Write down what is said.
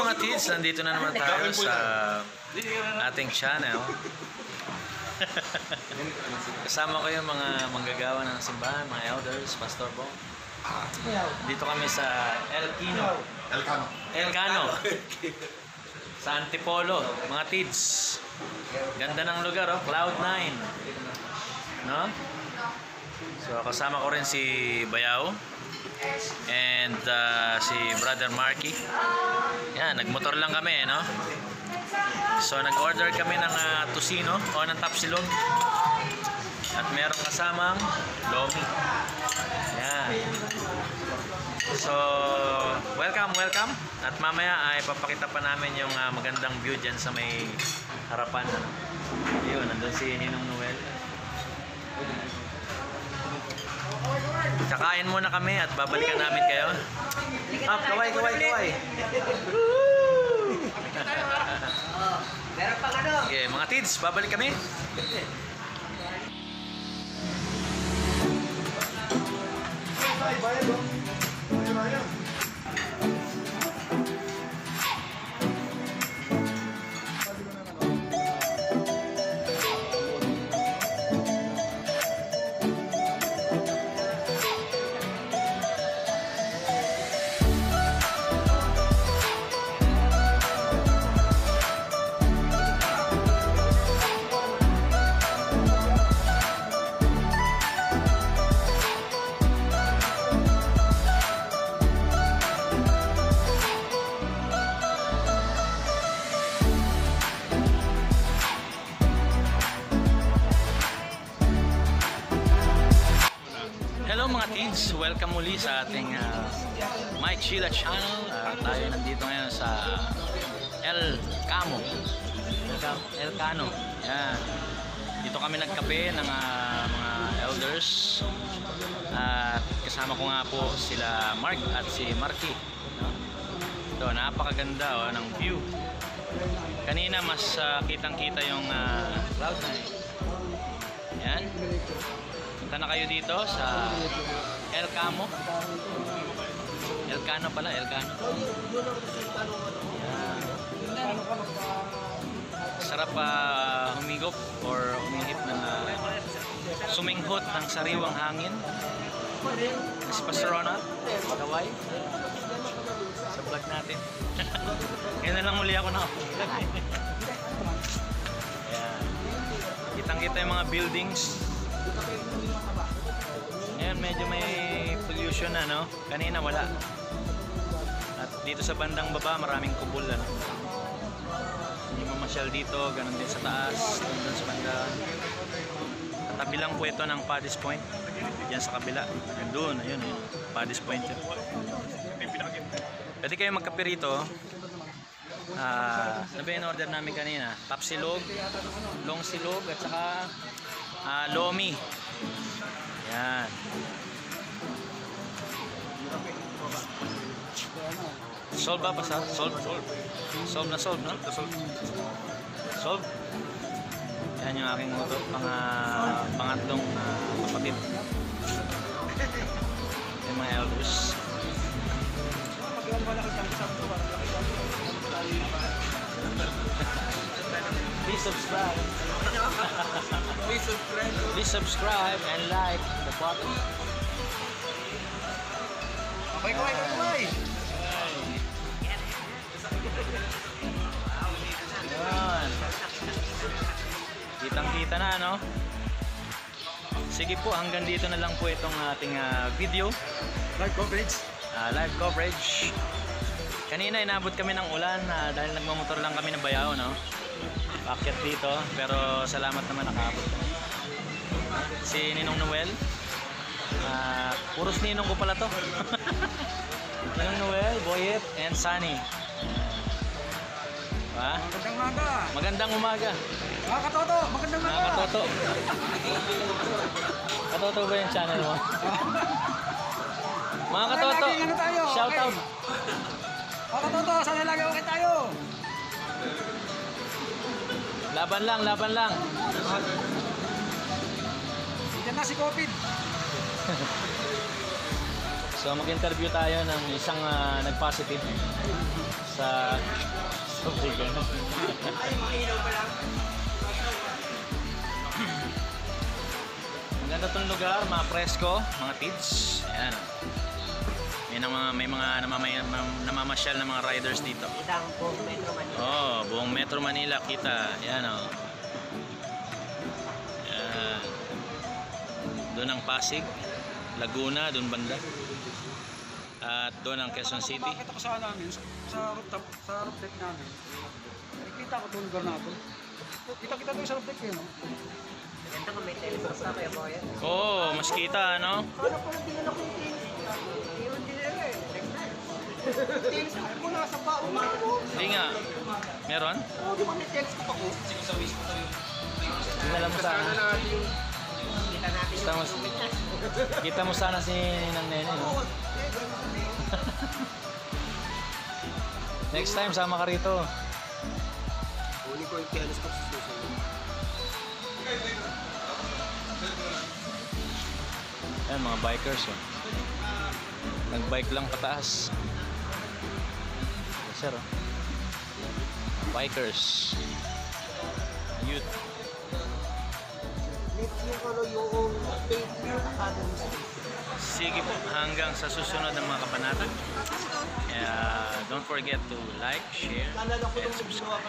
mga kids, nandito na naman tayo sa ating channel. Kasama ko yung mga manggagawa ng simbahan, mga elders, Pastor Bong. Dito kami sa Elcano. Sa Antipolo, mga kids. Ganda ng lugar, oh, Cloud9. No? So kasama ko rin si Bayaw and si Brother Marky. Yan, nagmotor lang kami, no? So nag-order kami ng tocino o ng tapsilog. At merong kasamang lomi. Yan. So, welcome. At mamaya ay papakita pa namin yung magandang view dyan sa may harapan. Ano? Yun, nandun si Ninong Noel. Kakain muna kami at babalikan namin kayo. Kaway. Meron pang ano? Okay, mga tids, babalik kami. Hello mga teens, welcome muli sa ating Mike Sheila channel. Tayo nandito ngayon sa Elcano. Yan. Dito kami nagkape ng mga elders. Kasama ko nga po sila Mark at si Marky. No? Ito, napakaganda ng view. Kanina mas kitang-kita yung Cloud9. Yan. Punta na kayo dito sa Elcano. Elcano. Yan. Sarap humigop or umihip ng suminghot ng sariwang hangin. Si Pastor Ronald, kaway sa vlog natin. Ngayon na lang muli ako na. Yan. Kitang-kita yung mga buildings. Ngayon medyo may pollution na, no? Kanina wala. At dito sa bandang baba maraming kubol, ano? Hindi mamasyal dito, ganun din sa taas, doon sa banda. Katabi lang po ito ng Paddy's Point. Diyan sa kabila. Doon, ayun. Paddy's Point yun. Pwede kayo magkape rito. Ano ba yung order namin kanina? Tapsilog, long silog, at saka lomi. Yan. Solve ba sa? Solve, no? Solve. Yan yung aking motor, pangatlong kapatid. Yung mga elders. Please subscribe. Please subscribe and like the button. Kaway. Yan. Kitang-kita na, no? Sige po, hanggang dito na lang po itong ating video. Live coverage. Kanina inabot kami ng ulan dahil nagmamotor lang kami ng Bayaw, no? Paakyat dito, pero salamat naman nakaabot kami. Si Ninong Noel. Puros ninong ko pala to. Ninong Noel, Boyet, and Sunny. Magandang umaga. Mga katoto, magandang umaga. Mga katoto. Katoto ba yung channel mo? Mga katoto, shout out. Mga katoto, sana lagi okay tayo. Laban lang. Yan na si COVID. So mag-interview tayo ng isang nag-positive sa vegan. Ang ganda tong lugar, mga presko, mga tids. Ayan. May mga namamasyal na mga riders dito. Itang buong Metro Manila. Oh, buong Metro Manila kita. Ayan oh. Ayan. Doon ang Pasig, Laguna, doon banda. At doon ang Quezon City. Bakit ako sa namin, sa rooftop deck namin. Nakikita ko itong lugar na ito. Kita-kita ko yung sa roof deck yun. Ganda kung may telephone sa kaya po yan. Oo, mas kita ano? Paano po nagtingin ako yung teams? Hindi mo dinala eh. Teams ko nasa baon mo. Hindi nga. Meron? Oo, di ba may text ko ako? Tingnan mo sana. Kita natin Kita mo, kita mo sana si Nang Nene, no? Next time, sama ka rito. Huli ko yung pianos ko sa susunod. Ayan, mga bikers, oh. Nag-bike lang pataas. Yes, sir, oh. Bikers. Youth. Next yung ano yung page yung Academy Space. Sige po, hanggang sa susunod ng mga kabanata. Don't forget to like, share, and subscribe.